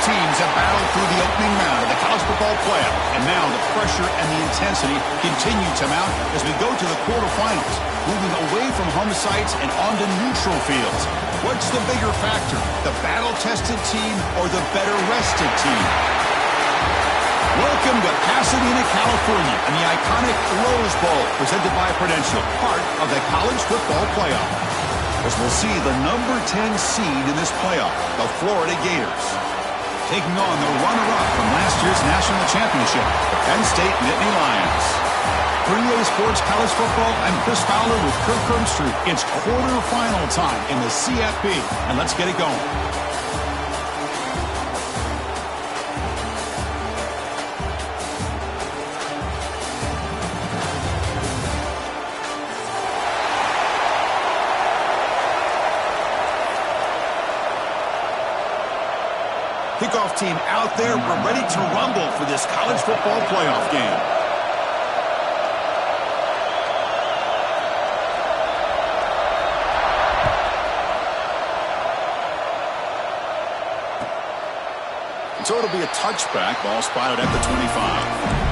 teams have battled through the opening round of the college football playoff, and now the pressure and the intensity continue to mount as we go to the quarterfinals, moving away from home sites and onto neutral fields. What's the bigger factor, the battle-tested team or the better-rested team? Welcome to Pasadena, California, and the iconic Rose Bowl, presented by Prudential, part of the college football playoff. As we'll see the number 10 seed in this playoff, the Florida Gators, taking on the runner-up from last year's national championship, the Penn State Nittany Lions. For EA Sports College Football, I'm Chris Fowler with Kirk Herbstreit. It's quarterfinal time in the CFP, and let's get it going. Kickoff team out there. We're ready to rumble for this college football playoff game. So it'll be a touchback. Ball spotted at the 25.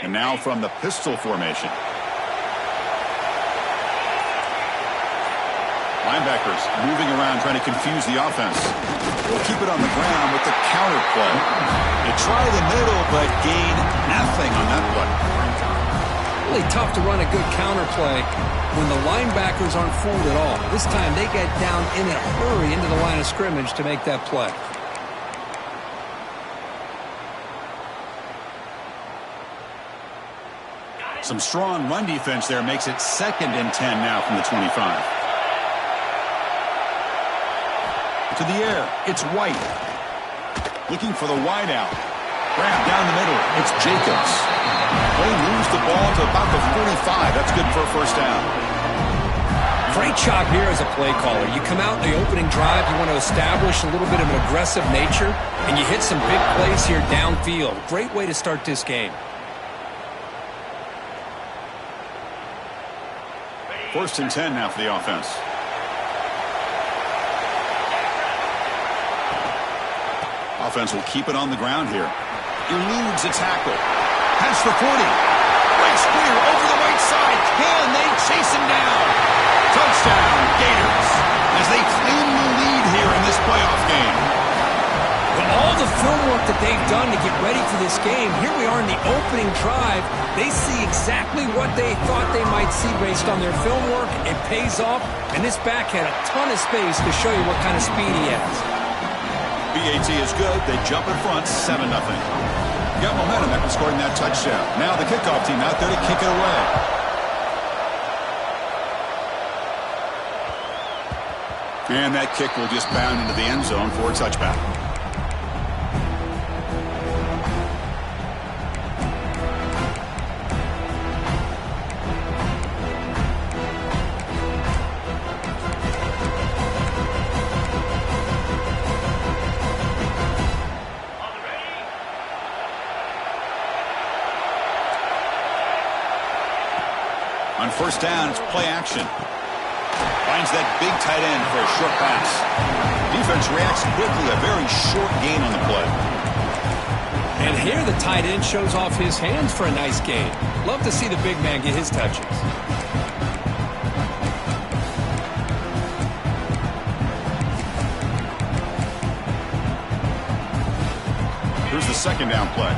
And now from the pistol formation. Linebackers moving around trying to confuse the offense. We'll keep it on the ground with the counter play. They try the middle, but gain nothing on that play. Really tough to run a good counter play when the linebackers aren't fooled at all. This time they get down in a hurry into the line of scrimmage to make that play. Some strong run defense there makes it 2nd and 10 now from the 25. To the air, it's White. Looking for the wide out. Grab down the middle, it's Jacobs. They moves the ball to about the 45. That's good for a first down. Great job here as a play caller. You come out in the opening drive, you want to establish a little bit of an aggressive nature, and you hit some big plays here downfield. Great way to start this game. 1st and 10 now for the offense. offense will keep it on the ground here. Eludes a tackle. Past the 40. Breaks clear over the right side. Can they chase him down? Touchdown, Gators, as they claim the lead here in this playoff game. With all the film work that they've done to get ready for this game, here we are in the opening drive. They see exactly what they thought they might see based on their film work. It pays off, and this back had a ton of space to show you what kind of speed he has. BAT is good. They jump in front, 7-0. Got momentum after scoring that touchdown. Now the kickoff team out there to kick it away. And that kick will just bound into the end zone for a touchback. On first down, it's play action. Finds that big tight end for a short pass. Defense reacts quickly, a very short gain on the play. And here the tight end shows off his hands for a nice gain. Love to see the big man get his touches. Here's the second down play.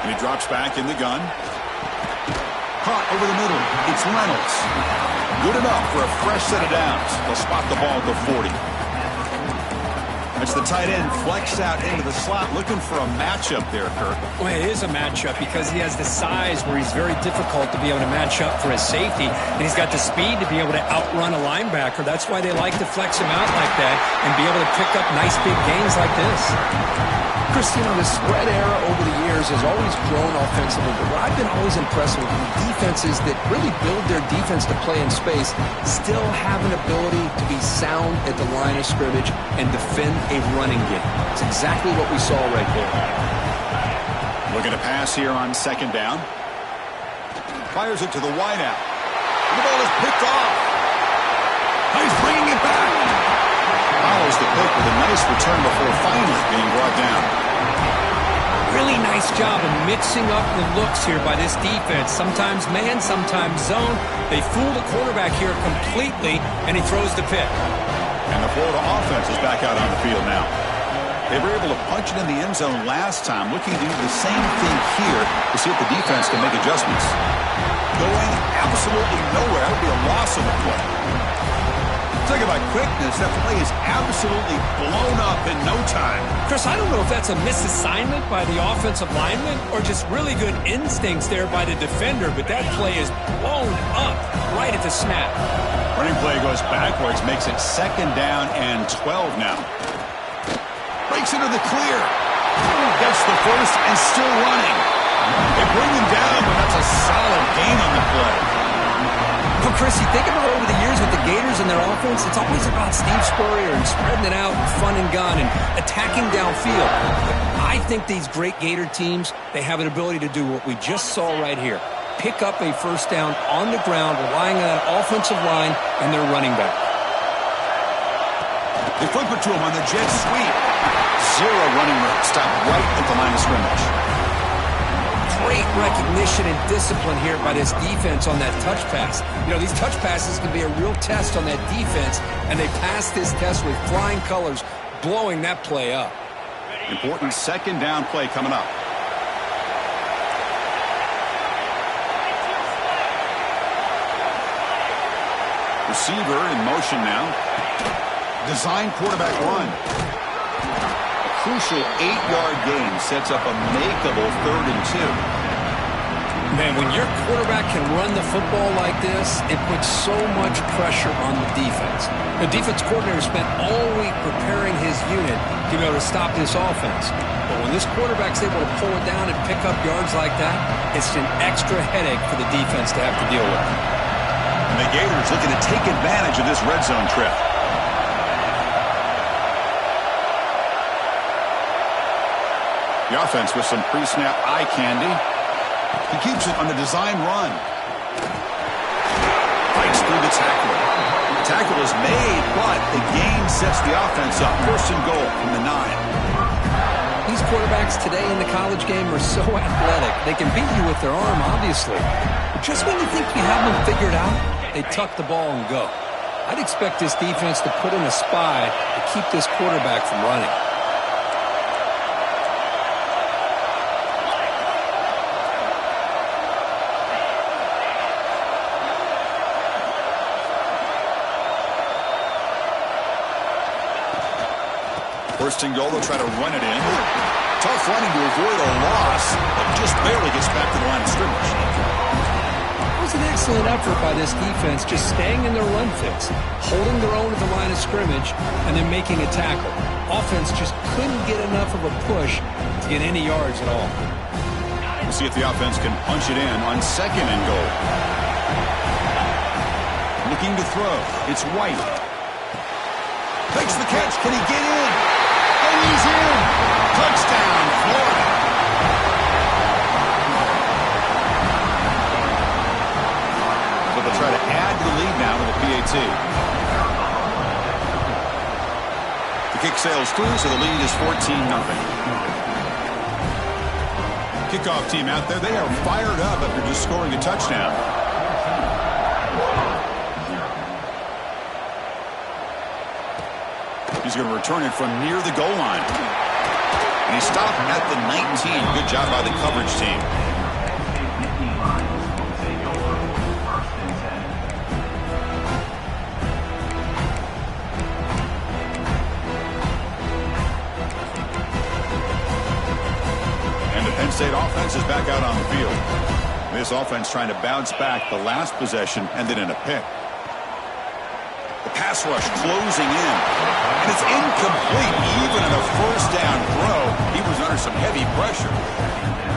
And he drops back in the gun. Caught over the middle. It's Reynolds. Good enough for a fresh set of downs. They'll spot the ball at the 40. It's the tight end flexed out into the slot, looking for a matchup there, Kirk. Well, it is a matchup because he has the size where he's very difficult to be able to match up for his safety, and he's got the speed to be able to outrun a linebacker. That's why they like to flex him out like that and be able to pick up nice big gains like this. Chris, you know, the spread era over the years has always grown offensively, but what I've been always impressed with defenses that really build their defense to play in space still have an ability to be sound at the line of scrimmage and defend a running game. It's exactly what we saw right there. Looking to pass here on second down. Fires it to the wideout. The ball is picked off. He's bringing it back. Follows the pick with a nice return before finally being brought down. Really nice job of mixing up the looks here by this defense. Sometimes man, sometimes zone. They fool the quarterback here completely, and he throws the pick. And the Florida offense is back out on the field now. They were able to punch it in the end zone last time, looking to do the same thing here to see if the defense can make adjustments. Going absolutely nowhere. That would be a loss of the play. Talking about quickness, that play is absolutely blown up in no time. Chris, I don't know if that's a misassignment by the offensive lineman or just really good instincts there by the defender, but that play is blown up right at the snap. Running play goes backwards, makes it second down and 12 now. Breaks into the clear. Gets the first and still running. They bring him down, but that's a solid gain on the play. But Chris, you think about over the years with the Gators and their offense, it's always about Steve Spurrier and spreading it out and fun and gun and attacking downfield. But I think these great Gator teams, they have an ability to do what we just saw right here. Pick up a first down on the ground, relying on an offensive line and their running back. They flip it to him on the jet sweep. Zero running room. Stop right at the line of scrimmage. Great recognition and discipline here by this defense on that touch pass. You know, these touch passes can be a real test on that defense, and they passed this test with flying colors, blowing that play up. Important second down play coming up. Receiver in motion now. Design quarterback run. Crucial 8-yard gain sets up a makeable 3rd and 2. Man, when your quarterback can run the football like this, it puts so much pressure on the defense. The defense coordinator spent all week preparing his unit to be able to stop this offense. But when this quarterback's able to pull it down and pick up yards like that, it's an extra headache for the defense to have to deal with. And the Gators looking to take advantage of this red zone trip. The offense with some pre-snap eye candy. He keeps it on the design run. Fights through the tackle. The tackle is made, but the gain sets the offense up. First and goal from the 9. These quarterbacks today in the college game are so athletic. They can beat you with their arm, obviously. But just when you think you have them figured out, they tuck the ball and go. I'd expect this defense to put in a spy to keep this quarterback from running. First and goal, they'll try to run it in. Tough running to avoid a loss, but just barely gets back to the line of scrimmage. It was an excellent effort by this defense, just staying in their run fix, holding their own at the line of scrimmage, and then making a tackle. Offense just couldn't get enough of a push to get any yards at all. We'll see if the offense can punch it in on second and goal. Looking to throw. It's White. Makes the catch. Can he get in? And he's in. Touchdown, Florida. So they'll try to add to the lead now with a PAT. The kick sails through, so the lead is 14-0. Kickoff team out there, they are fired up after just scoring a touchdown. He's going to return it from near the goal line. And he stopped at the 19. Good job by the coverage team. And the Penn State offense is back out on the field. This offense trying to bounce back the last possession, ended in a pick. The pass rush closing in. And it's incomplete. Even in a first down throw, he was under some heavy pressure.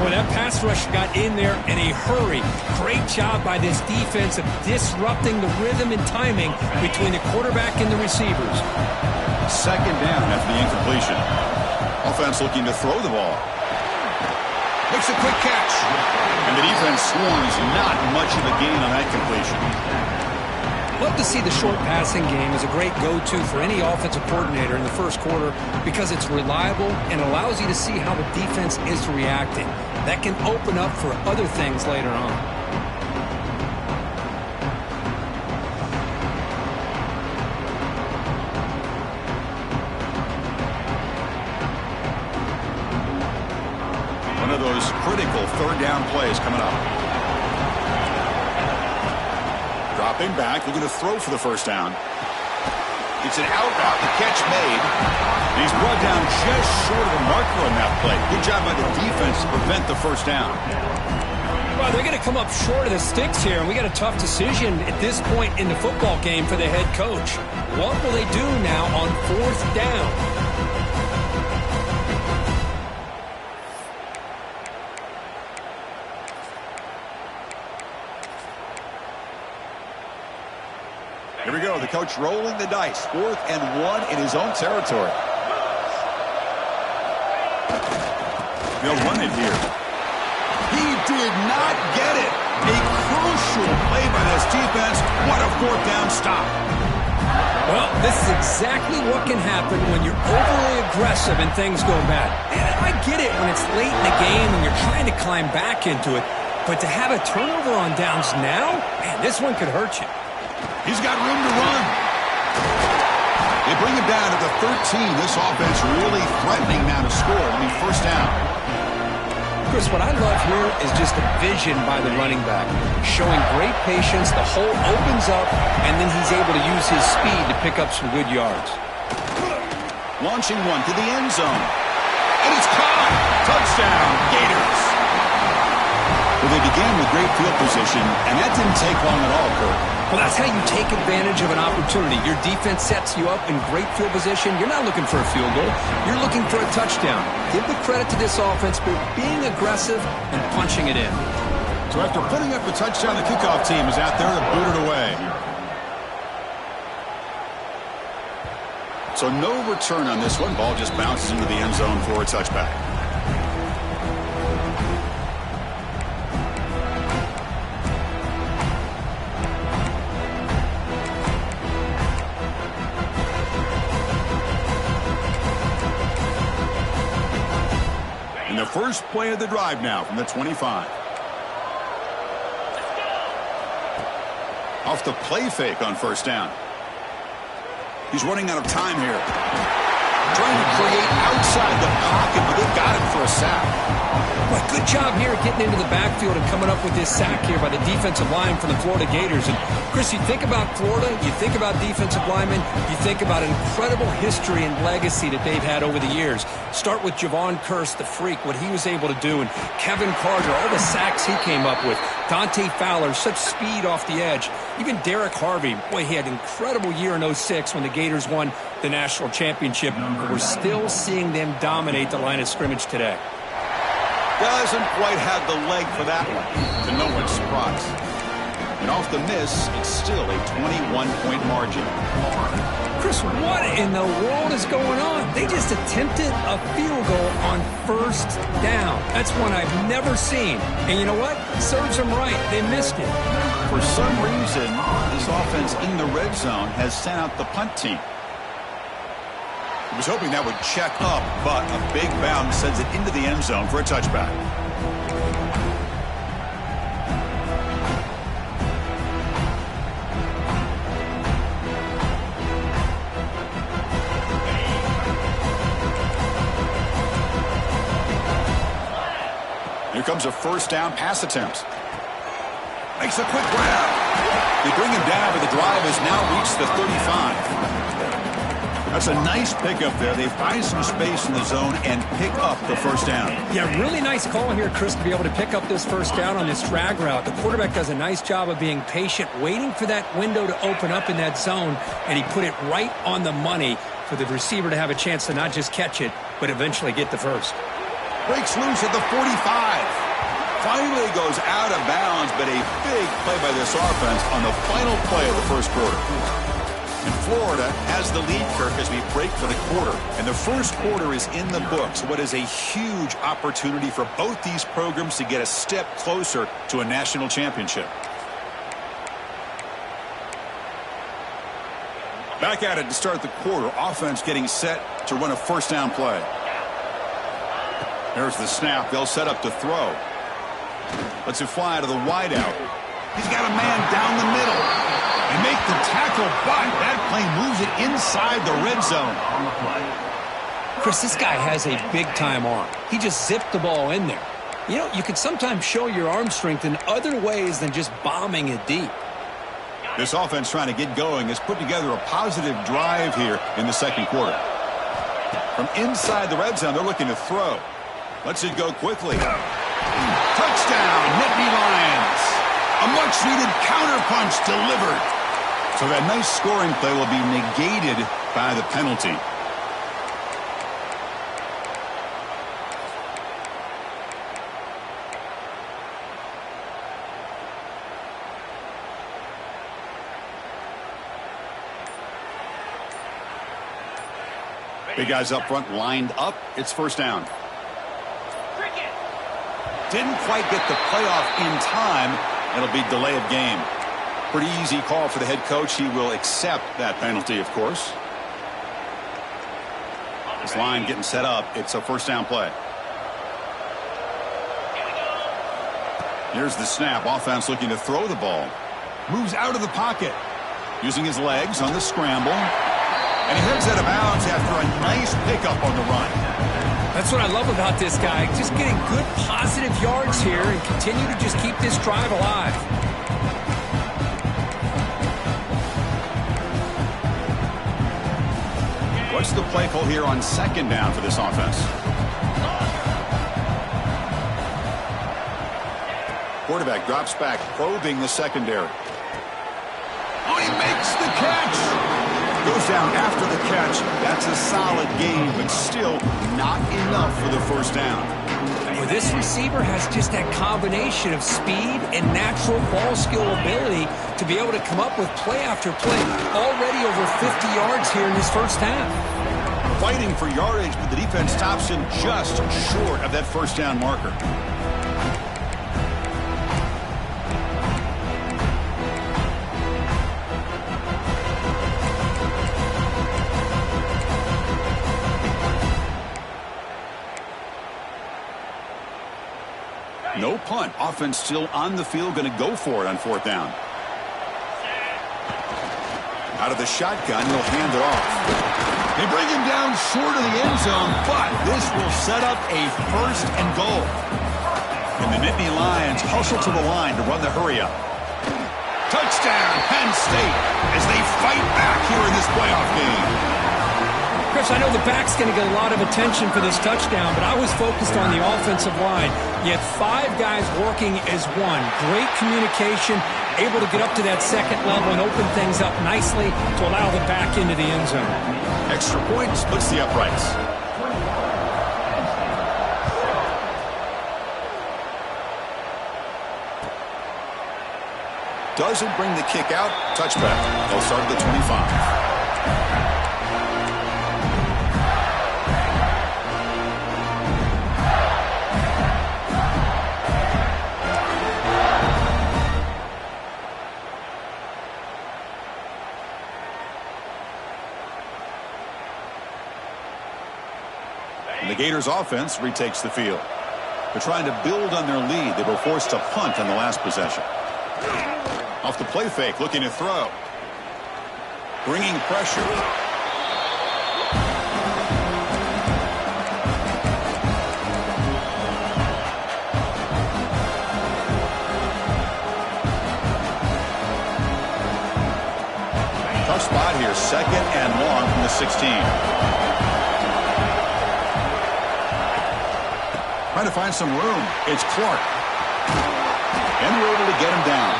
Boy, that pass rush got in there in a hurry. Great job by this defense of disrupting the rhythm and timing between the quarterback and the receivers. Second down after the incompletion. Offense looking to throw the ball. Makes a quick catch. And the defense swarms not much of a gain on that completion. Love to see the short passing game as a great go-to for any offensive coordinator in the first quarter because it's reliable and allows you to see how the defense is reacting. That can open up for other things later on. One of those critical third down plays coming up. Dropping back, looking to throw for the first down. It's an out route, the catch made. He's brought down just short of the marker on that play. Good job by the defense to prevent the first down. Well, they're going to come up short of the sticks here, and we got a tough decision at this point in the football game for the head coach. What will they do now on fourth down? Here we go, the coach rolling the dice. 4th and 1 in his own territory. They'll run it here. He did not get it. A crucial play by this defense. What a 4th down stop. Well, this is exactly what can happen when you're overly aggressive and things go bad. And I get it when it's late in the game and you're trying to climb back into it. But to have a turnover on downs now, man, this one could hurt you. He's got room to run. They bring him down to the 13. This offense really threatening now to score. I mean, first down. Chris, what I love here is just the vision by the running back. Showing great patience, the hole opens up, and then he's able to use his speed to pick up some good yards. Launching one to the end zone. And it's caught. Touchdown, Gators. Well, they began with great field position, and that didn't take long at all, Kurt. Well, that's how you take advantage of an opportunity. Your defense sets you up in great field position. You're not looking for a field goal. You're looking for a touchdown. Give the credit to this offense for being aggressive and punching it in. So after putting up a touchdown, the kickoff team is out there to boot it away. So no return on this one. Ball just bounces into the end zone for a touchback. first play of the drive now from the 25. Off the play fake on first down. He's running out of time here. Trying to create outside the pocket, but they got him for a sack. Well, good job here getting into the backfield and coming up with this sack here by the defensive line from the Florida Gators. And, Chris, you think about Florida, you think about defensive linemen, you think about an incredible history and legacy that they've had over the years. Start with Javon Kearse, the freak, what he was able to do, and Kevin Carter, all the sacks he came up with. Dante Fowler, such speed off the edge. Even Derek Harvey, boy, he had an incredible year in 06 when the Gators won the national championship. But we're still seeing them dominate the line of scrimmage today. Doesn't quite have the leg for that one, to no one's surprise. And off the miss, it's still a 21-point margin. Chris, what in the world is going on? They just attempted a field goal on first down. That's one I've never seen. And you know what? Serves them right. They missed it. For some reason, this offense in the red zone has sent out the punt team. He was hoping that would check up, but a big bounce sends it into the end zone for a touchback. Here comes a first down pass attempt. Makes a quick grab. They bring him down, but the drive has now reached the 35. That's a nice pickup there. They find some space in the zone and pick up the first down. Yeah, really nice call here, Chris, to be able to pick up this first down on this drag route. The quarterback does a nice job of being patient, waiting for that window to open up in that zone, and he put it right on the money for the receiver to have a chance to not just catch it, but eventually get the first. Breaks loose at the 45. Finally goes out of bounds, but a big play by this offense on the final play of the first quarter. And Florida has the lead, Kirk, as we break for the quarter. And the first quarter is in the books. What is a huge opportunity for both these programs to get a step closer to a national championship. Back at it to start the quarter. Offense getting set to run a first down play. There's the snap. They'll set up to throw. Lets it fly to the wideout. He's got a man down the middle. They make the tackle, but that play moves it inside the red zone. Chris, this guy has a big-time arm. He just zipped the ball in there. You know, you can sometimes show your arm strength in other ways than just bombing it deep. This offense trying to get going has put together a positive drive here in the second quarter. From inside the red zone, they're looking to throw. Lets it go quickly. Touchdown, Nittany Lions. A much-needed counterpunch delivered. So that nice scoring play will be negated by the penalty. Big guys up front lined up. It's first down. Didn't quite get the playoff in time. It'll be delay of game. Pretty easy call for the head coach. He will accept that penalty, of course. This line getting set up. It's a first down play. Here's the snap. Offense looking to throw the ball. Moves out of the pocket. Using his legs on the scramble. And he heads out of bounds after a nice pickup on the run. That's what I love about this guy. Just getting good positive yards here and continue to just keep this drive alive. What's the play call here on second down for this offense? Quarterback drops back, probing the secondary. Oh, he makes the catch! Goes down after the catch. That's a solid gain, but still not enough for the first down. Well, this receiver has just that combination of speed and natural ball skill ability to be able to come up with play after play. Already over 50 yards here in this first half. Fighting for yardage, but the defense stops him just short of that first down marker. punt. Offense still on the field, going to go for it on 4th down. Out of the shotgun, he'll hand it off. They bring him down short of the end zone, but this will set up a 1st and goal. And the Nittany Lions hustle to the line to run the hurry-up. Touchdown, Penn State, as they fight back here in this playoff game. Chris, I know the back's going to get a lot of attention for this touchdown, but I was focused on the offensive line. You had 5 guys working as one. Great communication, able to get up to that 2nd level and open things up nicely to allow the back into the end zone. Extra point splits the uprights. Doesn't bring the kick out. Touchback. They'll start at the 25. And the Gators offense retakes the field. They're trying to build on their lead. They were forced to punt on the last possession. Off the play fake, looking to throw. Bringing pressure. Tough spot here. 2nd and long from the 16. Trying to find some room. It's Clark. And they're able to get him down.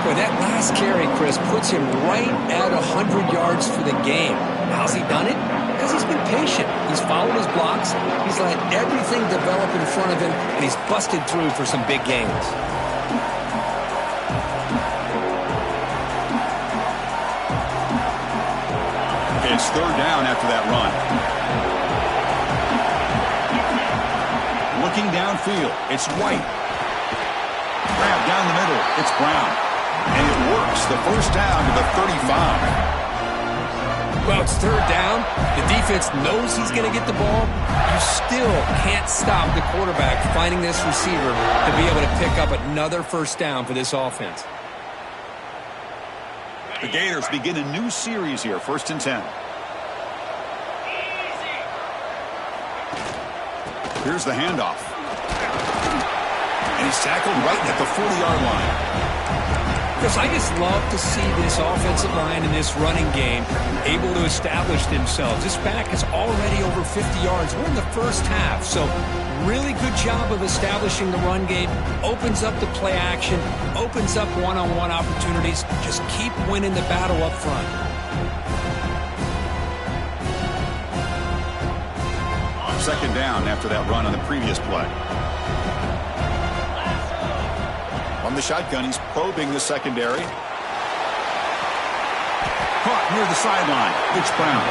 Boy, that last carry, Chris, puts him right at 100 yards for the game. How's he done it? Because he's been patient. He's followed his blocks. He's let everything develop in front of him, and he's busted through for some big gains. It's 3rd down after that run. Looking downfield, it's White. Grab down the middle, it's Brown. And it works, the 1st down to the 35. Well, it's 3rd down. The defense knows he's going to get the ball. You still can't stop the quarterback finding this receiver to be able to pick up another 1st down for this offense. The Gators begin a new series here, 1st and 10. Here's the handoff. And he's tackled right at the 40-yard line. Chris, I just love to see this offensive line in this running game able to establish themselves. This back is already over 50 yards. We're in the 1st half, so really good job of establishing the run game. Opens up the play action, opens up one-on-one opportunities. Just keep winning the battle up front. Second down after that run on the previous play. From the shotgun, he's probing the secondary. Caught near the sideline. It's Brown.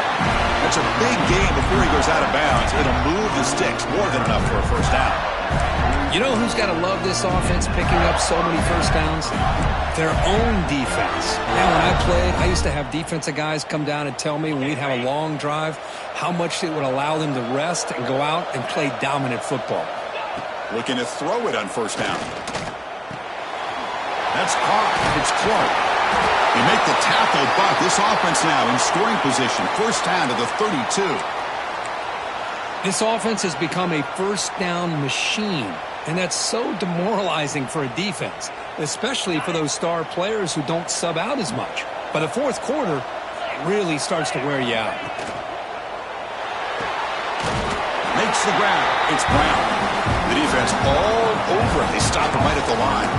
That's a big gain before he goes out of bounds. It'll move the sticks more than enough for a 1st down. You know who's got to love this offense picking up so many 1st downs? Their own defense. Now, when I played, I used to have defensive guys come down and tell me when we'd have a long drive how much it would allow them to rest and go out and play dominant football. Looking to throw it on 1st down. That's caught. It's Clark. They make the tackle, but this offense now in scoring position. 1st down to the 32. This offense has become a 1st down machine, and that's so demoralizing for a defense, especially for those star players who don't sub out as much. By the 4th quarter, it really starts to wear you out. Makes the grab. It's Brown. The defense all over it. They stop him right at the line.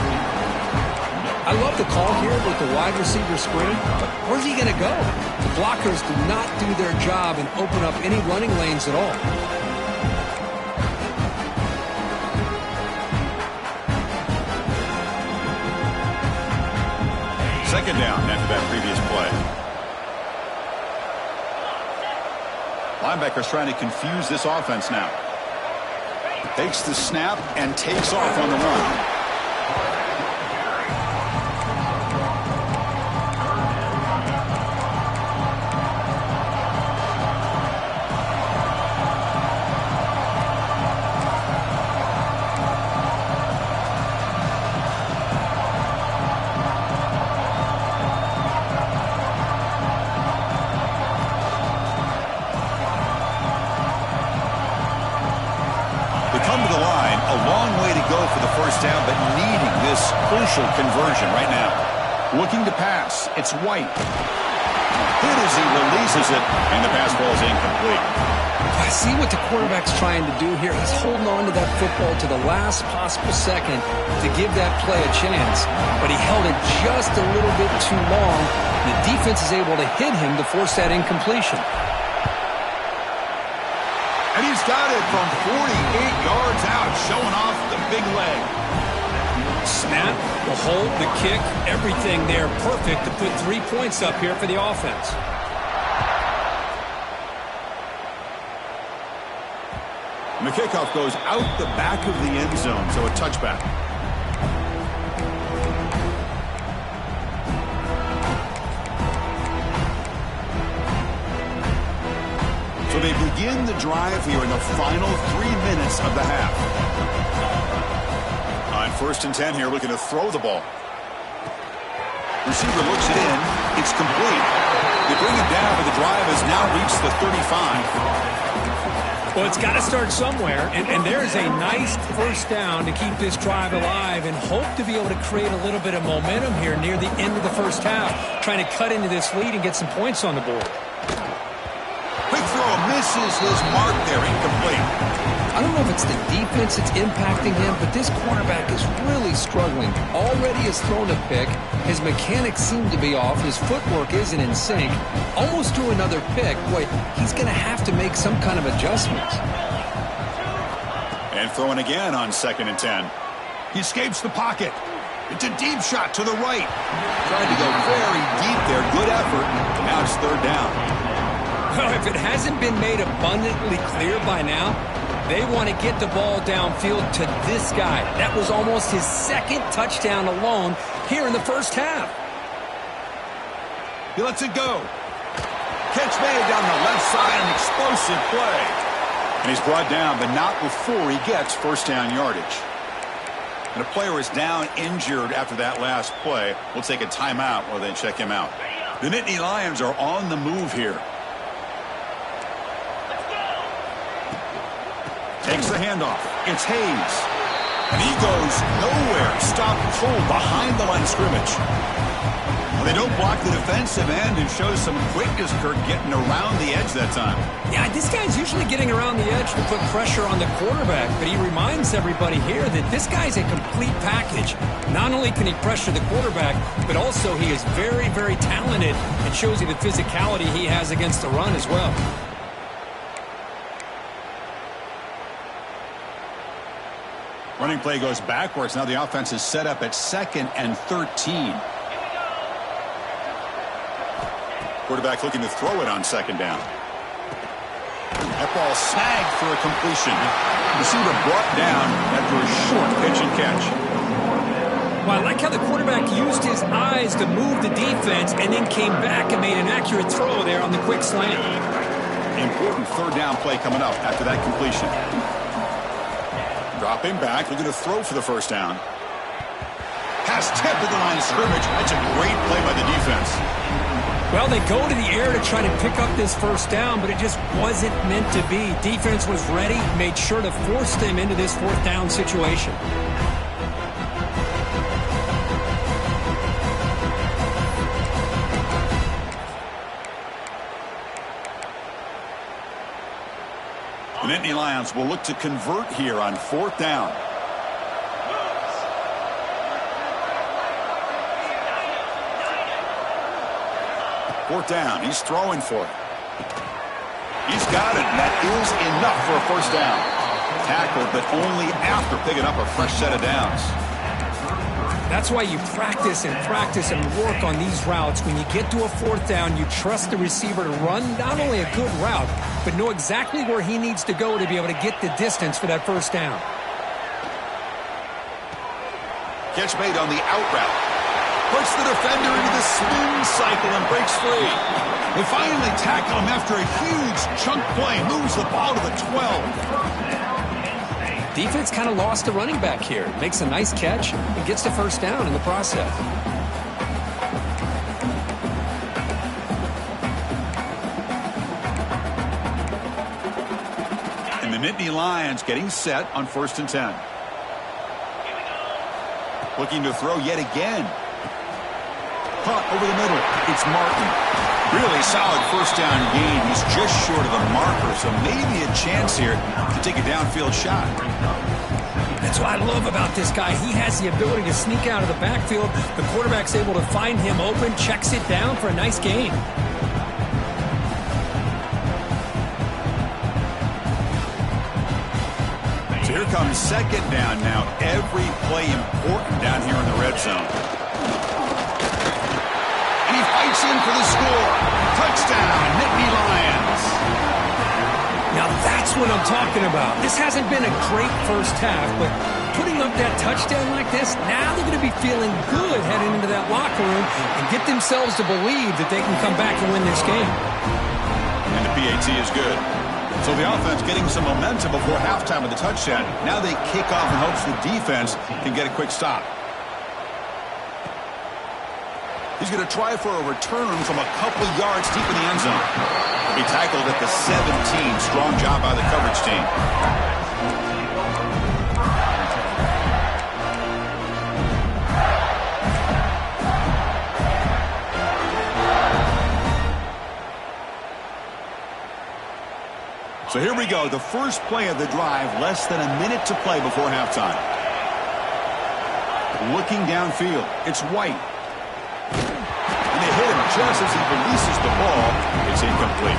I love the call here with the wide receiver screen, but where's he going to go? The blockers do not do their job and open up any running lanes at all. Second down after that previous play. Linebackers trying to confuse this offense now. Takes the snap and takes off on the run. go for the first down, but needing this crucial conversion right now. Looking to pass. It's White. Hit as he releases it, and the pass ball is incomplete. I see what the quarterback's trying to do here. He's holding on to that football to the last possible second to give that play a chance, but he held it just a little bit too long. The defense is able to hit him to force that incompletion. And he's got it from 48 yards out, showing off the big leg. Snap, the hold, the kick, everything there perfect to put 3 points up here for the offense. And the kickoff goes out the back of the end zone, so a touchback. So they begin the drive here in the final 3 minutes of the half. On 1st and 10 here, looking to throw the ball. Receiver looks it in. It's complete. They bring it down, but the drive has now reached the 35. Well, it's got to start somewhere, and there's a nice first down to keep this drive alive and hope to be able to create a little bit of momentum here near the end of the first half, trying to cut into this lead and get some points on the board. Quick throw misses his mark there, incomplete. I don't know if it's the defense that's impacting him, but this quarterback is really struggling. Already has thrown a pick. His mechanics seem to be off. His footwork isn't in sync. Almost threw another pick. Boy, he's going to have to make some kind of adjustments. And throwing again on 2nd and 10. He escapes the pocket. It's a deep shot to the right. Tried to go very deep there. Good effort. And now it's 3rd down. Well, if it hasn't been made abundantly clear by now, they want to get the ball downfield to this guy. That was almost his 2nd touchdown alone here in the first half. He lets it go. Catch made down the left side, an explosive play. And he's brought down, but not before he gets first down yardage. And a player is down injured after that last play. We'll take a timeout while they check him out. The Nittany Lions are on the move here. Takes the handoff. It's Hayes. And he goes nowhere. Stopped cold behind the line of scrimmage. Well, they don't block the defensive end and show some quickness, Kirk, getting around the edge that time. Yeah, this guy's usually getting around the edge to put pressure on the quarterback, but he reminds everybody here that this guy's a complete package. Not only can he pressure the quarterback, but also he is very, very talented and shows you the physicality he has against the run as well. Running play goes backwards. Now the offense is set up at 2nd and 13. Quarterback looking to throw it on 2nd down. That ball snagged for a completion. Receiver brought down after a short pitch and catch. Well, I like how the quarterback used his eyes to move the defense and then came back and made an accurate throw there on the quick slant. Important 3rd down play coming up after that completion. Dropping back, looking to throw for the first down. Pass tipped at the line of scrimmage. That's a great play by the defense. Well, they go to the air to try to pick up this first down, but it just wasn't meant to be. Defense was ready, made sure to force them into this 4th down situation. The Nittany Lions will look to convert here on 4th down. Fourth down. He's throwing for it. He's got it. That is enough for a first down. Tackled, but only after picking up a fresh set of downs. That's why you practice and work on these routes. When you get to a 4th down, you trust the receiver to run not only a good route, but know exactly where he needs to go to be able to get the distance for that first down. Catch made on the out route. Puts the defender into the spin cycle and breaks free. They finally tackle him after a huge chunk play. Moves the ball to the 12. Defense kind of lost the running back here. Makes a nice catch and gets the first down in the process. And the Nittany Lions getting set on 1st and 10. Looking to throw yet again. Caught over the middle. It's Martin. Really solid first down gain. He's just short of the marker, so maybe a chance here to take a downfield shot. That's what I love about this guy. He has the ability to sneak out of the backfield. The quarterback's able to find him open, checks it down for a nice gain. So here comes second down now. Every play important down here in the red zone. And he fights in for the score. Touchdown, Nittany Lions. Now that's what I'm talking about. This hasn't been a great first half, but putting up that touchdown like this, now they're going to be feeling good heading into that locker room and get themselves to believe that they can come back and win this game. And the PAT is good. So the offense getting some momentum before halftime with the touchdown. Now they kick off in hopes the defense can get a quick stop. He's going to try for a return from a couple yards deep in the end zone. He tackled at the 17. Strong job by the coverage team. So here we go. The first play of the drive. Less than a minute to play before halftime. Looking downfield. It's White. And they hit him just as he releases the ball. It's incomplete.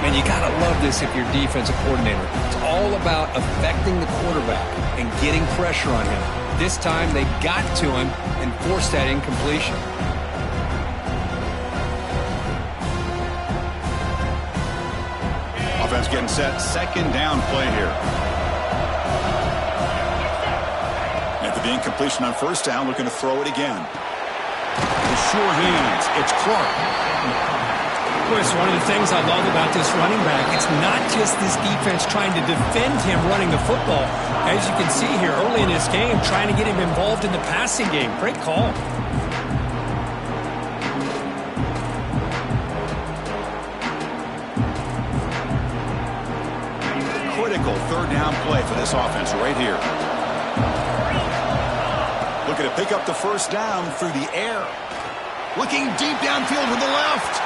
Man, you got to love this if you're defensive coordinator. It's all about affecting the quarterback and getting pressure on him. This time they got to him and forced that incompletion. Offense getting set. Second down play here. After the incompletion on first down, looking to throw it again. The sure hands. It's Clark. Boy, it's one of the things I love about this running back. It's not just this defense trying to defend him running the football. As you can see here early in this game, trying to get him involved in the passing game. Great call. Critical third down play for this offense right here. Looking to pick up the first down through the air. Looking deep downfield with the left.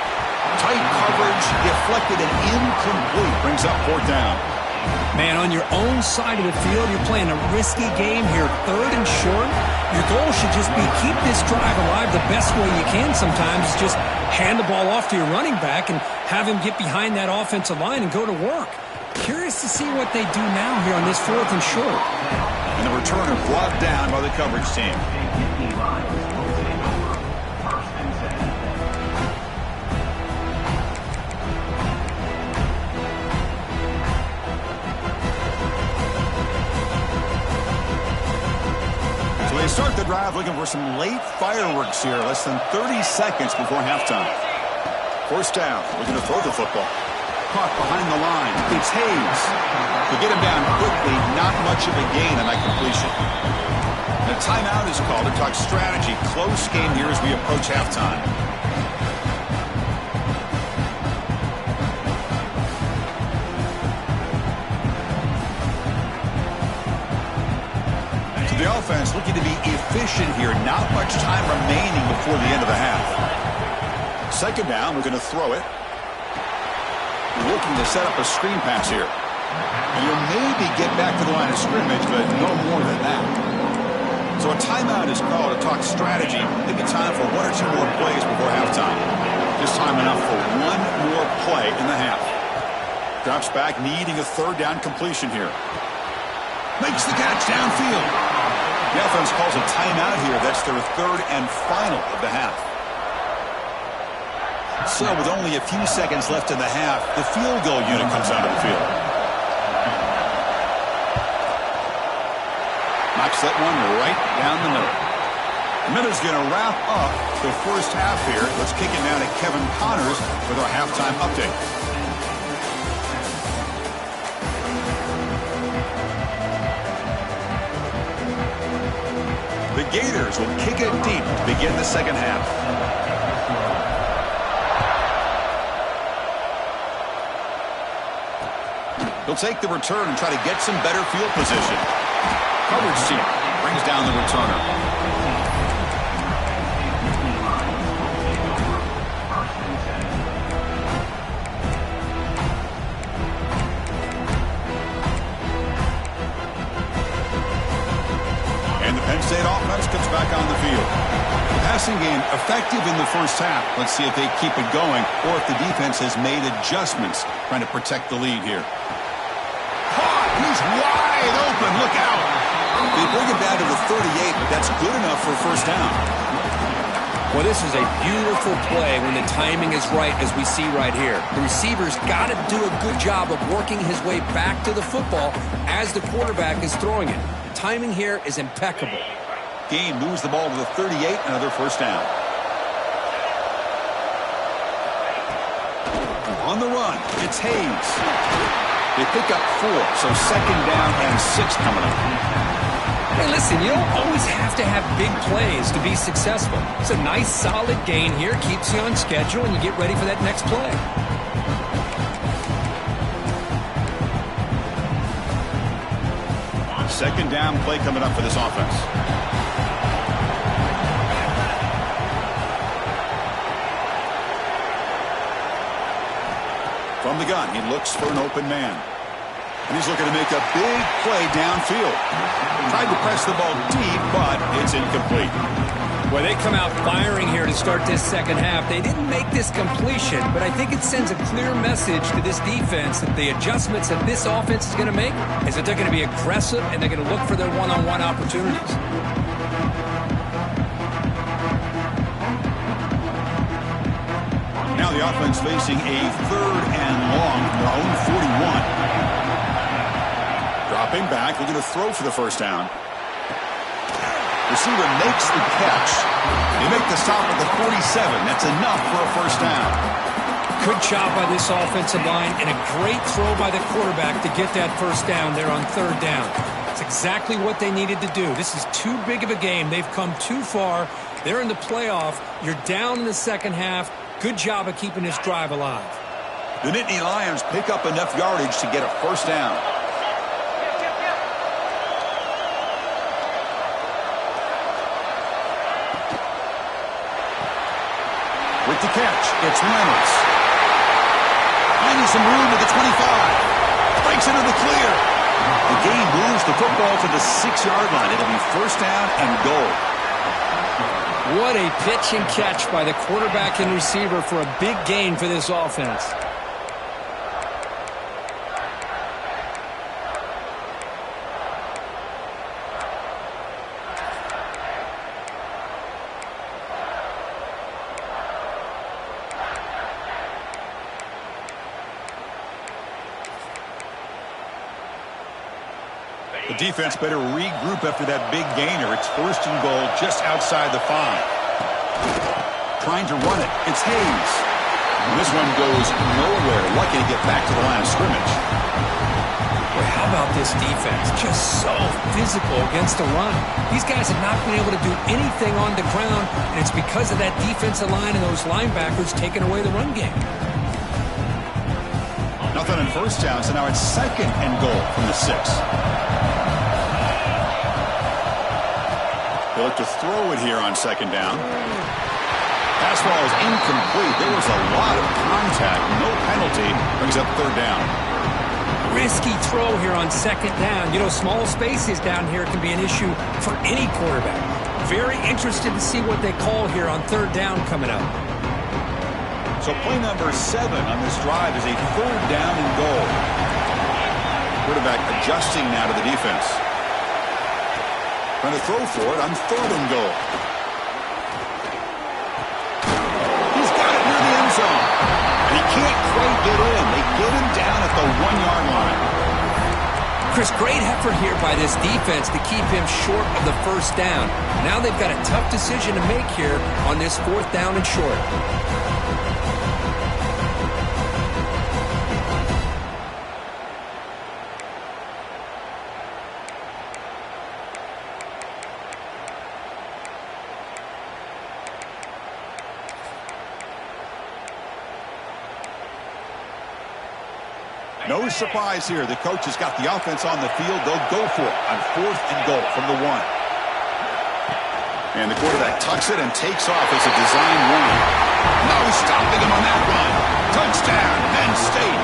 Tight coverage, deflected and incomplete. Brings up fourth down. Man, on your own side of the field, you're playing a risky game here. Third and short. Your goal should just be keep this drive alive the best way you can sometimes. Just hand the ball off to your running back and have him get behind that offensive line and go to work. Curious to see what they do now here on this fourth and short. And the returner brought down by the coverage team. So they start the drive looking for some late fireworks here. Less than 30 seconds before halftime. First down, looking to throw the football. Caught behind the line. It's Hayes. To get him down quickly, not much of a gain on that completion. And a timeout is called to talk strategy. Close game here as we approach halftime. So the offense looking to be efficient here. Not much time remaining before the end of the half. Second down, we're going to throw it. Looking to set up a screen pass here. And you'll maybe get back to the line of scrimmage, but no more than that. So a timeout is called to talk strategy. Maybe time for one or two more plays before halftime. Just time enough for one more play in the half. Drops back, needing a third down completion here. Makes the catch downfield. The offense calls a timeout here. That's their third and final of the half. So with only a few seconds left in the half, the field goal unit comes onto the field. Knocks that one right down the middle. The minute's going to wrap up the first half here. Let's kick it down to Kevin Connors with our halftime update. The Gators will kick it deep to begin the second half. He'll take the return and try to get some better field position. Coverage team brings down the returner. And the Penn State offense comes back on the field. The passing game effective in the first half. Let's see if they keep it going or if the defense has made adjustments trying to protect the lead here. He's wide open. Look out. They bring him down to the 38, but that's good enough for a first down. Well, this is a beautiful play when the timing is right, as we see right here. The receiver's got to do a good job of working his way back to the football as the quarterback is throwing it. The timing here is impeccable. Gain moves the ball to the 38, another first down. On the run, it's Hayes. They pick up 4, so second down and 6 coming up. Hey, listen, you don't always have to have big plays to be successful. It's a nice, solid gain here, keeps you on schedule, and you get ready for that next play. Second down play coming up for this offense. From the gun, he looks for an open man. And he's looking to make a big play downfield. Tried to press the ball deep, but it's incomplete. Well, they come out firing here to start this second half. They didn't make this completion, but I think it sends a clear message to this defense that the adjustments that this offense is going to make is that they're going to be aggressive and they're going to look for their one-on-one opportunities. Now the offense facing a third and long from their own 41. Dropping back, looking to throw for the first down. Receiver makes the catch. They make the stop at the 47. That's enough for a first down. Good job by this offensive line and a great throw by the quarterback to get that first down there on third down. It's exactly what they needed to do. This is too big of a game. They've come too far. They're in the playoff. You're down in the second half. Good job of keeping this drive alive. The Nittany Lions pick up enough yardage to get a first down. With the catch, it's Reynolds. Finding some room at the 25. Breaks into the clear. The game moves the football to the 6-yard line. It'll be first down and goal. What a pitch and catch by the quarterback and receiver for a big gain for this offense. The defense better regroup after that big gainer. It's first and goal just outside the 5. Trying to run it. It's Hayes. And this one goes nowhere. Lucky to get back to the line of scrimmage. Boy, how about this defense? Just so physical against the run. These guys have not been able to do anything on the ground, and it's because of that defensive line and those linebackers taking away the run game. Nothing on first down, so now it's second and goal from the 6. They look to throw it here on second down. Pass ball is incomplete. There was a lot of contact. No penalty. Brings up third down. Risky throw here on second down. You know, small spaces down here can be an issue for any quarterback. Very interested to see what they call here on third down coming up. So play number 7 on this drive is a third down and goal. Quarterback adjusting now to the defense. Trying to throw for it on third and goal. He's got it near the end zone. And he can't quite get in. They get him down at the 1-yard line. Chris, great effort here by this defense to keep him short of the first down. Now they've got a tough decision to make here on this fourth down and short. No surprise here. The coach has got the offense on the field. They'll go for it on fourth and goal from the 1. And the quarterback tucks it and takes off as a design run. No stopping him on that run. Touchdown, Penn State.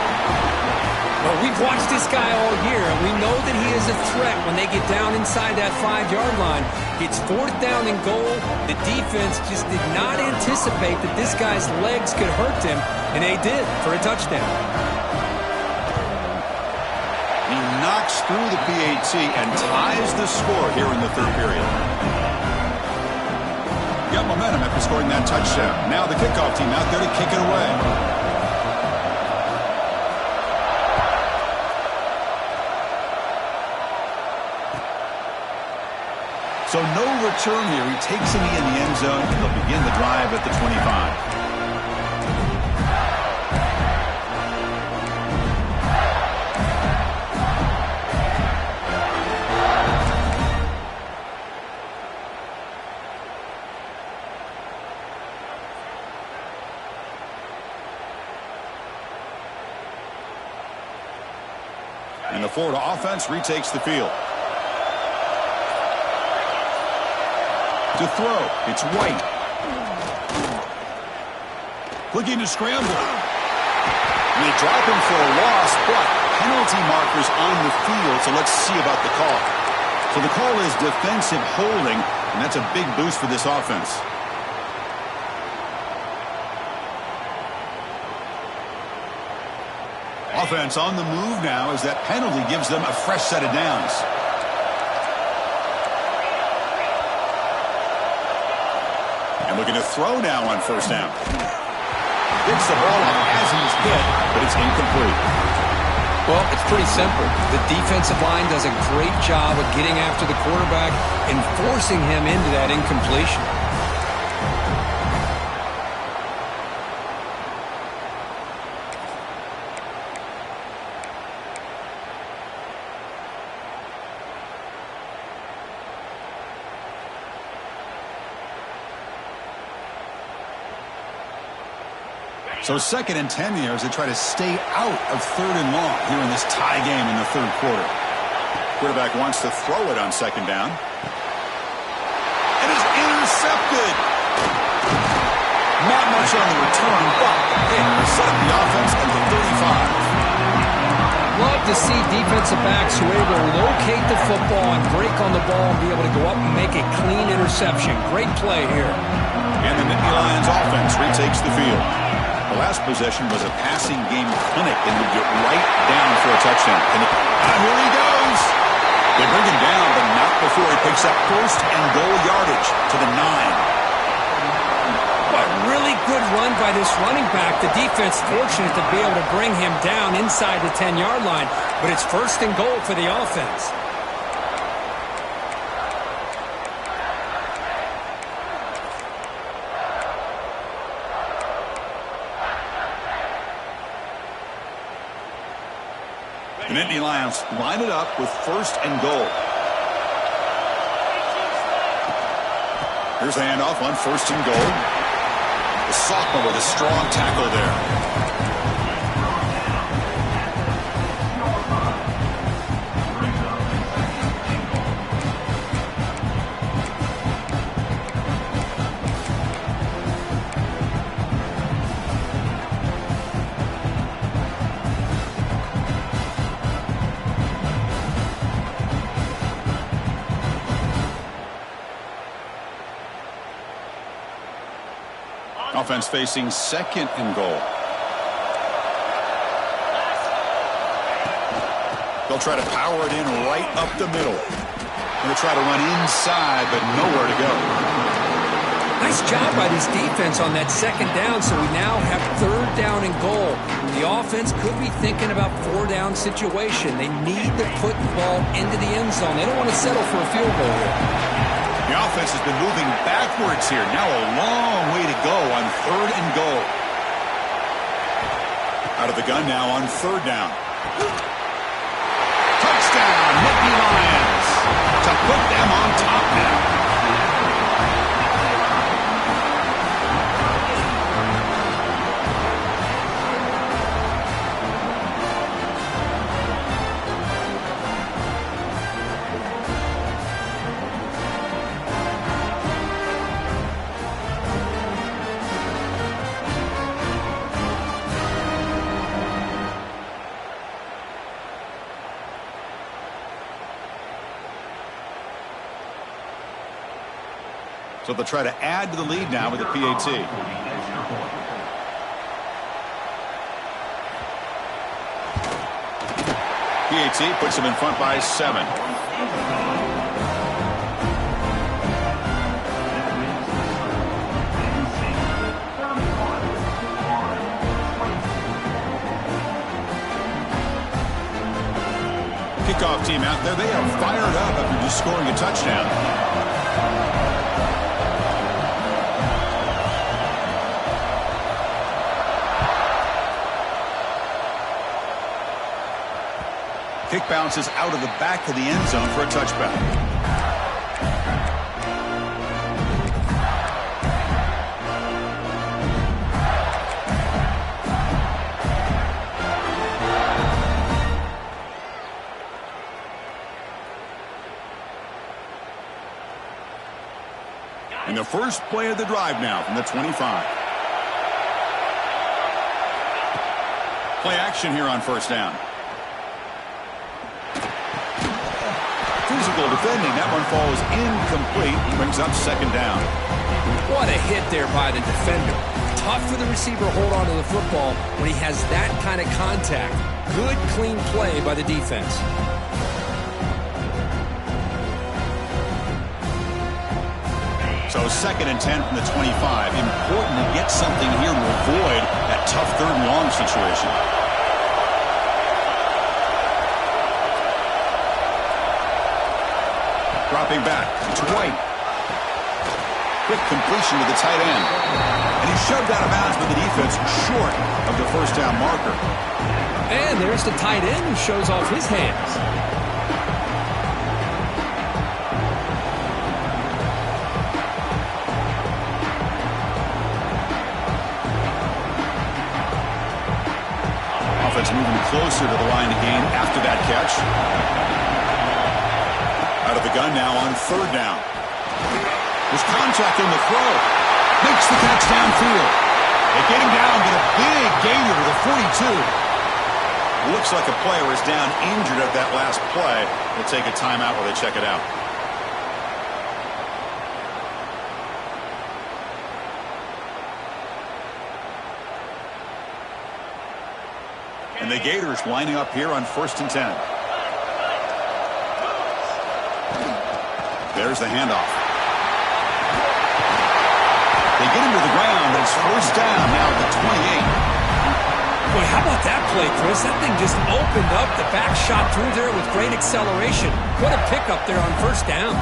Well, we've watched this guy all year, and we know that he is a threat when they get down inside that 5-yard line. It's 4th down and goal. The defense just did not anticipate that this guy's legs could hurt him, and they did for a touchdown. He knocks through the PAT and ties the score here in the 3rd period. Got momentum after scoring that touchdown. Now the kickoff team out there to kick it away. So no return here. He takes it in the end zone, and they'll begin the drive at the 25. And the Florida offense retakes the field. To throw, it's White. Looking to scramble. And they drop him for a loss, but penalty markers on the field, so let's see about the call. So the call is defensive holding, and that's a big boost for this offense. Offense on the move now as that penalty gives them a fresh set of downs. And looking to throw now on 1st down. Gets the ball up as he's hit, but it's incomplete. Well, it's pretty simple. The defensive line does a great job of getting after the quarterback and forcing him into that incompletion. So 2nd and 10 here as they try to stay out of 3rd and long here in this tie game in the 3rd quarter. Quarterback wants to throw it on 2nd down. It is intercepted. Not much on the return, but they intercept the offense at the 35. Love to see defensive backs who are able to locate the football and break on the ball and be able to go up and make a clean interception. Great play here. And the Nittany Lions offense retakes the field. The last possession was a passing game clinic and would get right down for a touchdown. And here he goes. They bring him down, but not before he picks up 1st and goal yardage to the 9. But really good run by this running back. The defense fortunate to be able to bring him down inside the 10-yard line. But it's 1st and goal for the offense. The Nittany Lions line it up with 1st and goal. Here's the handoff on 1st and goal. The sophomore with a strong tackle there. Offense facing 2nd and goal. They'll try to power it in right up the middle. Going to try to run inside, but nowhere to go. Nice job by this defense on that 2nd down, so we now have 3rd down and goal. The offense could be thinking about 4-down situation. They need to put the ball into the end zone. They don't want to settle for a field goal here. The offense has been moving backwards here. Now a long way to go on 3rd and goal. Out of the gun now on 3rd down. Touchdown, Nittany Lions, to put them on top now. So they'll try to add to the lead now with a PAT. PAT puts them in front by 7. Kickoff team out there. They are fired up after just scoring a touchdown. Kick bounces out of the back of the end zone for a touchback. And the first play of the drive now from the 25. Play action here on first down. Physical defending. That one falls incomplete. Brings up second down. What a hit there by the defender. Tough for the receiver to hold on to the football when he has that kind of contact. Good, clean play by the defense. So 2nd and 10 from the 25. Important to get something here to avoid that tough 3rd and long situation. Dropping back, it's White. Quick completion to the tight end. And he's shoved out of bounds by the defense short of the first down marker. And there's the tight end who shows off his hands. Offense moving closer to the line of game after that catch. Out of the gun now on 3rd down. There's contact on the throw. Makes the catch downfield. They get him down, but a big gainer to the 42. Looks like a player is down injured at that last play. They'll take a timeout while they check it out. And the Gators lining up here on 1st and 10. There's the handoff. They get him to the ground, but it's first down now at the 28. Boy, how about that play, Chris? That thing just opened up. The back shot through there with great acceleration. What a pickup there on first down.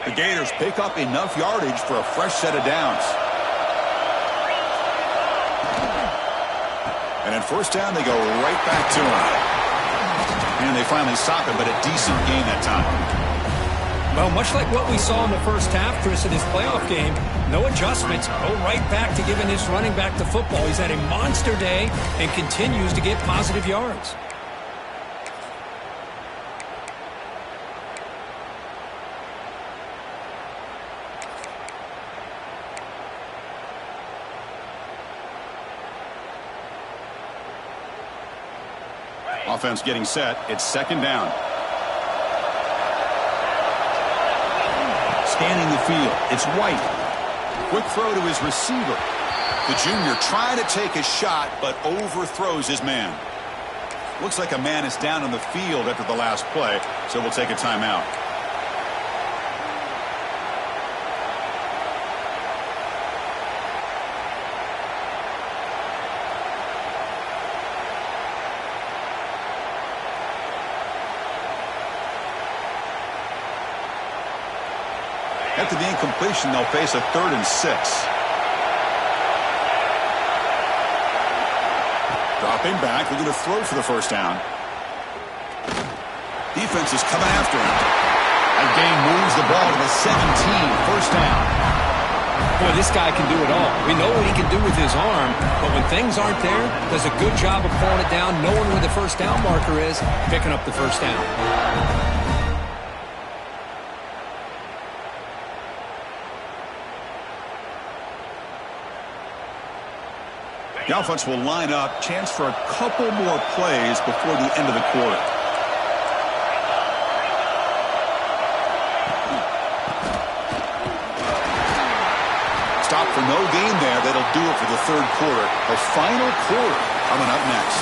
The Gators pick up enough yardage for a fresh set of downs. And in first down, they go right back to him. And they finally stop it, but a decent gain that time. Well, much like what we saw in the first half, Chris, in his playoff game, no adjustments. Go right back to giving his running back the football. He's had a monster day and continues to get positive yards. Offense getting set. It's 2nd down. Scanning the field. It's White. Quick throw to his receiver. The junior trying to take a shot, but overthrows his man. Looks like a man is down on the field after the last play, so we'll take a timeout. After the incompletion, they'll face a 3rd and 6. Dropping back, looking to throw for the first down. Defense is coming after him. That gain moves the ball to the 17, first down. Boy, this guy can do it all. We know what he can do with his arm, but when things aren't there, does a good job of pulling it down, knowing where the first down marker is, picking up the first down. The offense will line up. Chance for a couple more plays before the end of the quarter. Stop for no gain there. That'll do it for the third quarter. The final quarter coming up next.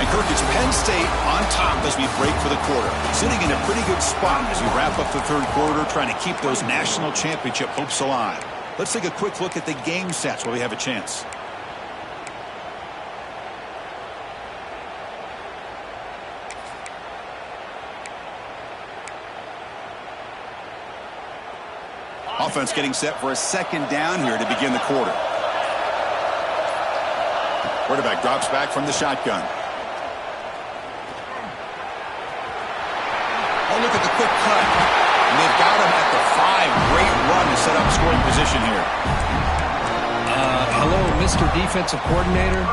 And Kirk, it's Penn State on top as we break for the quarter. Sitting in a pretty good spot as we wrap up the third quarter, trying to keep those national championship hopes alive. Let's take a quick look at the game stats where we have a chance. Offense getting set for a second down here to begin the quarter. Quarterback drops back from the shotgun. Oh, look at the quick cut. And they've got him at the 5. Great run to set up scoring position here. Hello, Mr. Defensive Coordinator.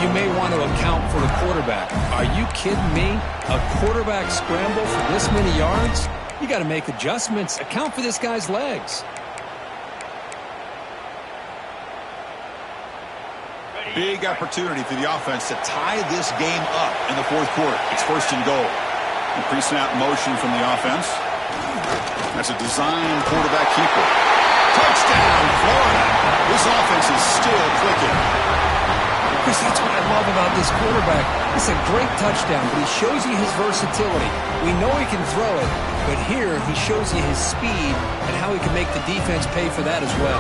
You may want to account for the quarterback. Are you kidding me? A quarterback scramble for this many yards? You got to make adjustments. Account for this guy's legs. Big opportunity for the offense to tie this game up in the fourth quarter. It's first and goal. And pre-snap motion from the offense. That's a design quarterback keeper. Touchdown, Florida. This offense is still clicking. Chris, that's what I love about this quarterback. It's a great touchdown, but he shows you his versatility. We know he can throw it, but here he shows you his speed and how he can make the defense pay for that as well.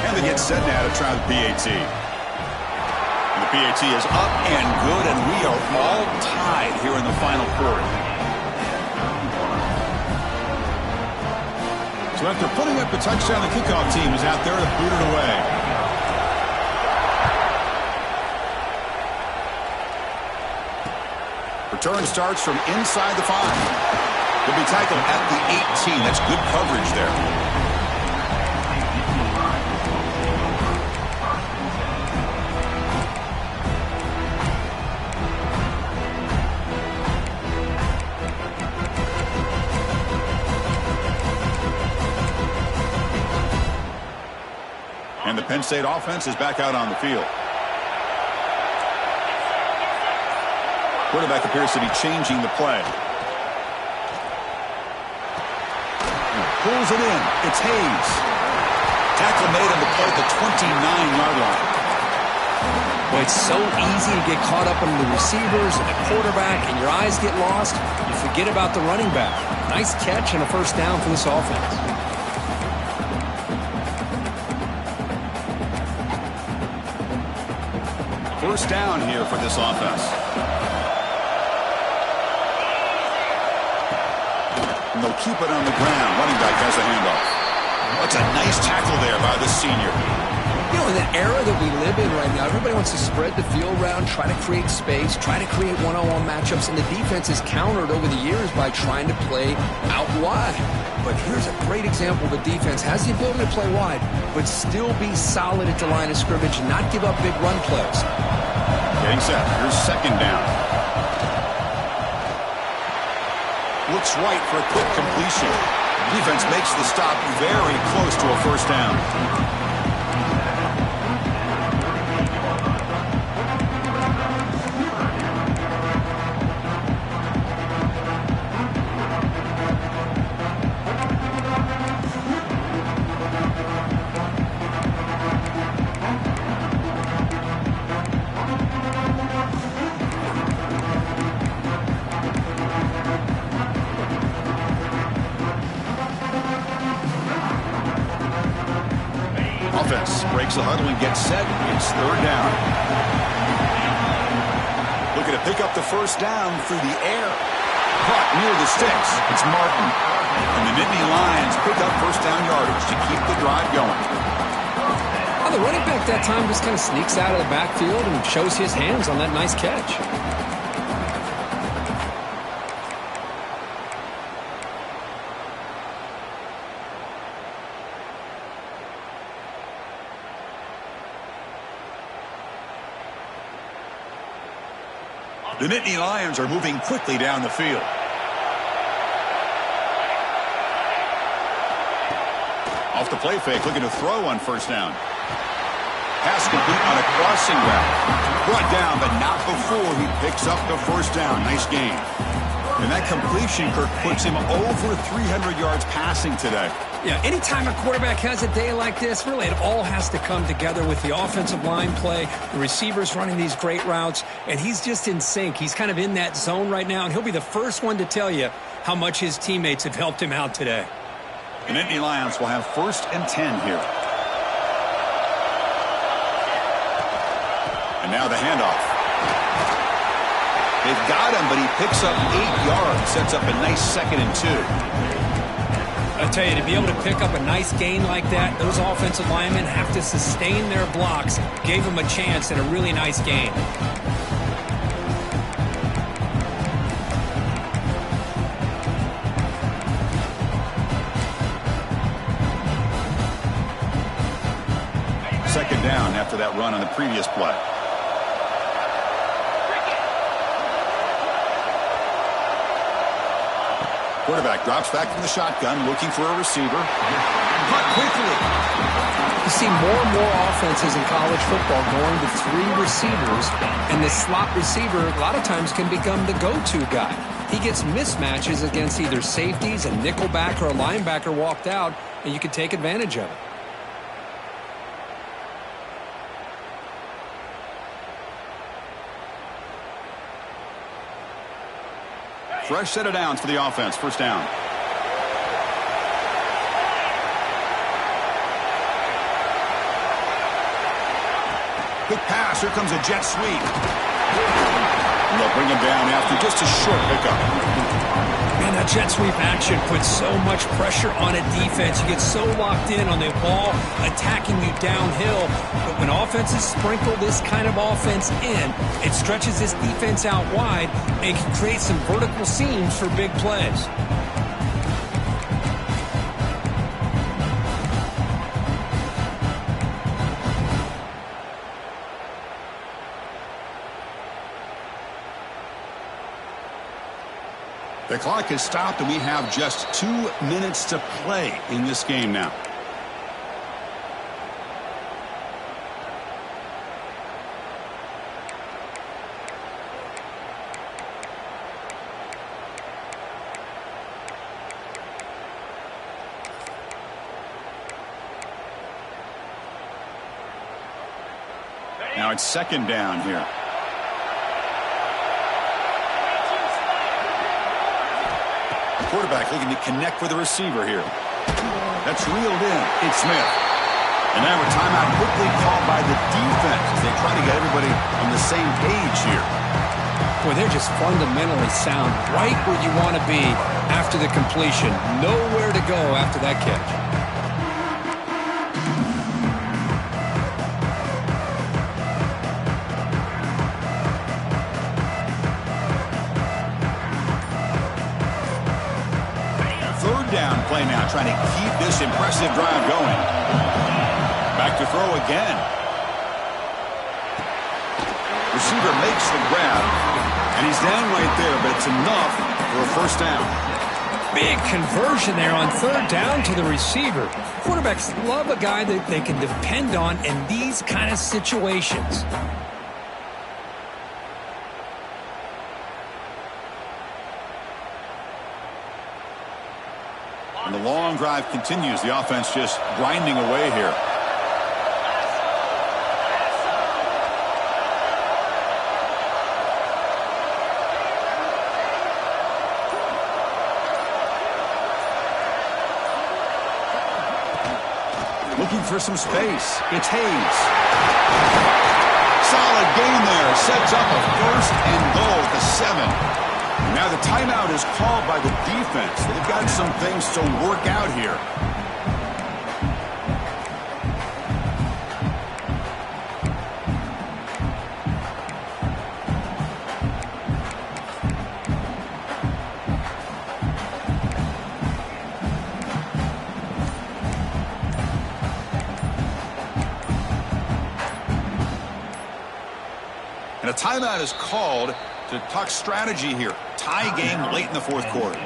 And they get set now to try the PAT. And the PAT is up and good, and we are all tied here in the final quarter. So after putting up a touchdown, the kickoff team is out there to boot it away. Return starts from inside the 5. He'll be tackled at the 18. That's good coverage there. And the Penn State offense is back out on the field. Quarterback appears to be changing the play. Pulls it in. It's Hayes. Tackle made on the play at the 29-yard line. Well, it's so easy to get caught up in the receivers and the quarterback, and your eyes get lost. You forget about the running back. Nice catch and a first down for this offense. First down here for this offense. And they'll keep it on the ground. Running back has a handoff. That's a nice tackle there by the senior. You know, in the era that we live in right now, everybody wants to spread the field around, try to create space, try to create one-on-one matchups, and the defense is countered over the years by trying to play out wide. But here's a great example. The defense has the ability to play wide, but still be solid at the line of scrimmage and not give up big run plays. Getting set. Here's second down. Looks right for a quick completion. Defense makes the stop very close to a first down. Offense breaks the huddle and gets set. It's third down. Looking to pick up the first down through the air. Caught near the sticks. It's Martin. And the Nittany Lions pick up first down yardage to keep the drive going. Well, the running back that time just kind of sneaks out of the backfield and shows his hands on that nice catch. The Nittany Lions are moving quickly down the field. Off the play fake, looking to throw on first down. Pass complete on a crossing route. Brought down, but not before he picks up the first down. Nice game. And that completion, Kirk, puts him over 300 yards passing today. Yeah, anytime a quarterback has a day like this, really it all has to come together with the offensive line play, the receivers running these great routes, and he's just in sync. He's kind of in that zone right now, and he'll be the first one to tell you how much his teammates have helped him out today. The Nittany Lions will have 1st and 10 here. And now the handoff. They've got him, but he picks up 8 yards, sets up a nice 2nd and 2. I'll tell you, to be able to pick up a nice gain like that, those offensive linemen have to sustain their blocks. Gave him a chance at a really nice gain. Second down after that run on the previous play. Quarterback drops back from the shotgun, looking for a receiver. Cut quickly. You see more and more offenses in college football going to 3 receivers, and the slot receiver a lot of times can become the go-to guy. He gets mismatches against either safeties, a nickelback, or a linebacker walked out, and you can take advantage of it. Fresh set of downs for the offense. First down. Quick pass. Here comes a jet sweep. And they'll bring him down after just a short pickup. Man, that jet sweep action puts so much pressure on a defense. You get so locked in on the ball attacking you downhill. But when offenses sprinkle this kind of offense in, it stretches this defense out wide and can create some vertical seams for big plays. The clock has stopped, and we have just 2 minutes to play in this game now. Now it's second down here. Quarterback looking to connect with the receiver here. That's reeled in. It's Smith. And now a timeout quickly called by the defense as they try to get everybody on the same page here. Boy, they're just fundamentally sound, right where you want to be after the completion. Nowhere to go after that catch. Down play now, trying to keep this impressive drive going. Back to throw again. Receiver makes the grab, and he's down right there, but it's enough for a first down. Big conversion there on 3rd down to the receiver. Quarterbacks love a guy that they can depend on in these kind of situations. And the long drive continues. The offense just grinding away here. Looking for some space. It's Hayes. Solid gain there. Sets up a 1st and goal at the 7. Now the timeout is called by the defense. They've got some things to work out here. And a timeout is called to talk strategy here. Tie game late in the 4th quarter.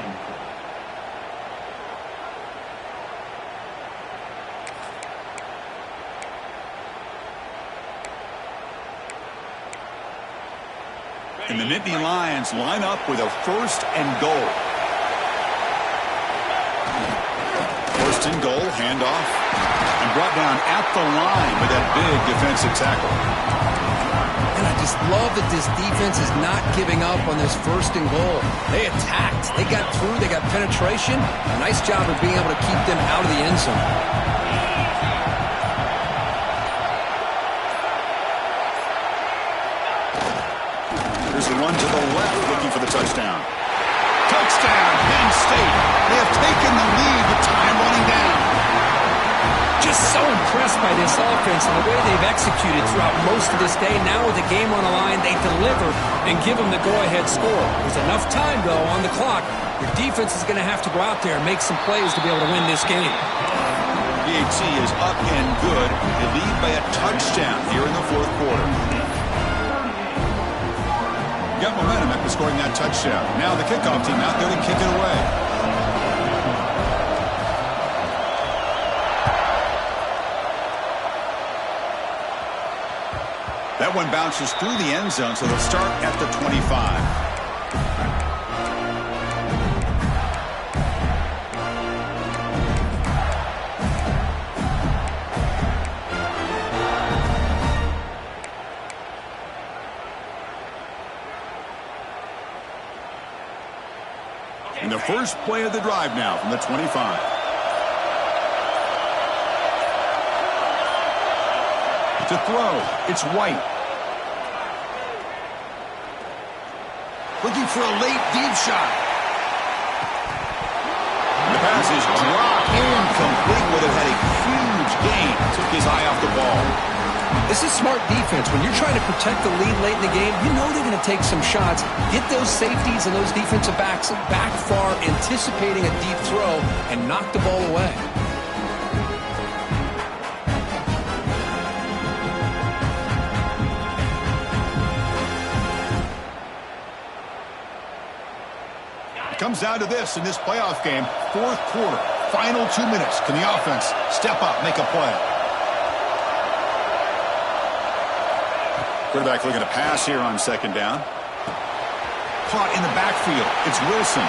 And the Nittany Lions line up with a 1st and goal. 1st and goal, handoff, and brought down at the line with that big defensive tackle. And I just love that this defense is not giving up on this 1st and goal. They attacked. They got through. They got penetration. A nice job of being able to keep them out of the end zone. Here's the run to the left, looking for the touchdown. Touchdown, Penn State. They have taken the lead with time running down. Just so impressed by this offense and the way they've executed throughout most of this day. Now with the game on the line, they deliver and give them the go-ahead score. There's enough time, though, on the clock. Your defense is going to have to go out there and make some plays to be able to win this game. PAT is up and good. They lead by a touchdown here in the 4th quarter. Got momentum after scoring that touchdown. Now the kickoff team out there to kick it away. That one bounces through the end zone, so they'll start at the 25. And the first play of the drive now from the 25. To throw, it's White. Looking for a late deep shot. The pass is dropped incomplete. Would have had a huge gain. Took his eye off the ball. This is smart defense. When you're trying to protect the lead late in the game, you know they're going to take some shots. Get those safeties and those defensive backs back far, anticipating a deep throw, and knock the ball away. It comes down to this in this playoff game. 4th quarter, final 2 minutes. Can the offense step up, make a play? Quarterback looking to pass here on 2nd down. Caught in the backfield. It's Wilson.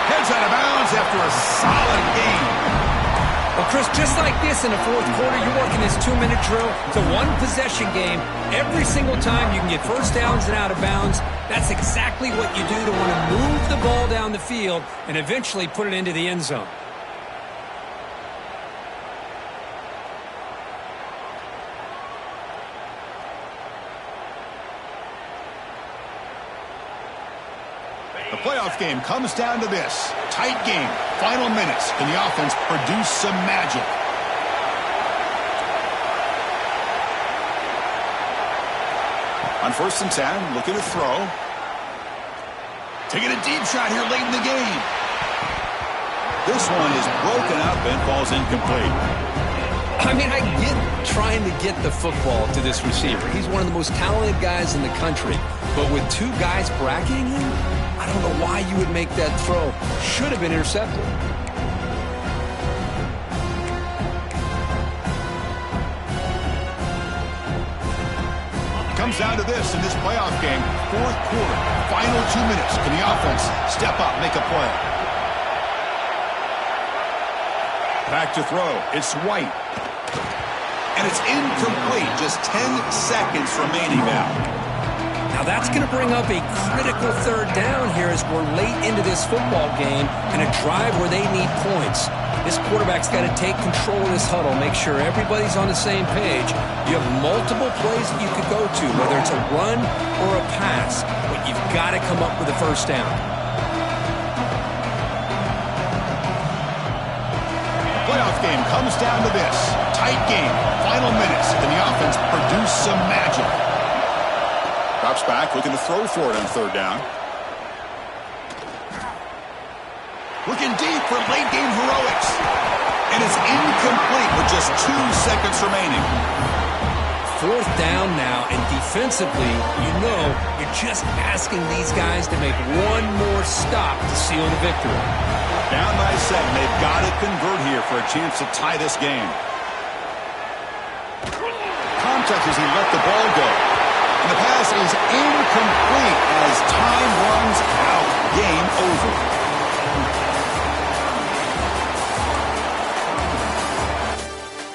Heads out of bounds after a solid game. Well, Chris, just like this in the 4th quarter, you're working this 2-minute drill. It's a one-possession game. Every single time you can get first downs and out of bounds. That's exactly what you do to want to move the ball down the field and eventually put it into the end zone. The playoff game comes down to this. Tight game. Final minutes. Can the offense produce some magic? On 1st and 10, looking to throw. Taking a deep shot here late in the game. This one is broken up and falls incomplete. I mean, I get trying to get the football to this receiver. He's one of the most talented guys in the country. But with 2 guys bracketing him, I don't know why you would make that throw. Should have been intercepted. Comes down to this in this playoff game. 4th quarter, final 2 minutes. Can the offense step up, make a play? Back to throw. It's White. And it's incomplete. Just 10 seconds remaining now. Now that's going to bring up a critical 3rd down here as we're late into this football game and a drive where they need points. This quarterback's got to take control of this huddle, make sure everybody's on the same page. You have multiple plays that you could go to, whether it's a run or a pass, but you've got to come up with a first down. The playoff game comes down to this. Tight game, final minutes. Can the offense produce some magic? Drops back, looking to throw for it on 3rd down. Looking deep for late game heroics. And it's incomplete with just 2 seconds remaining. 4th down now, and defensively, you know, you're just asking these guys to make one more stop to seal the victory. Down by 7, they've got to convert here for a chance to tie this game. Contact as he let the ball go. And the pass is incomplete. as time runs out. Game over.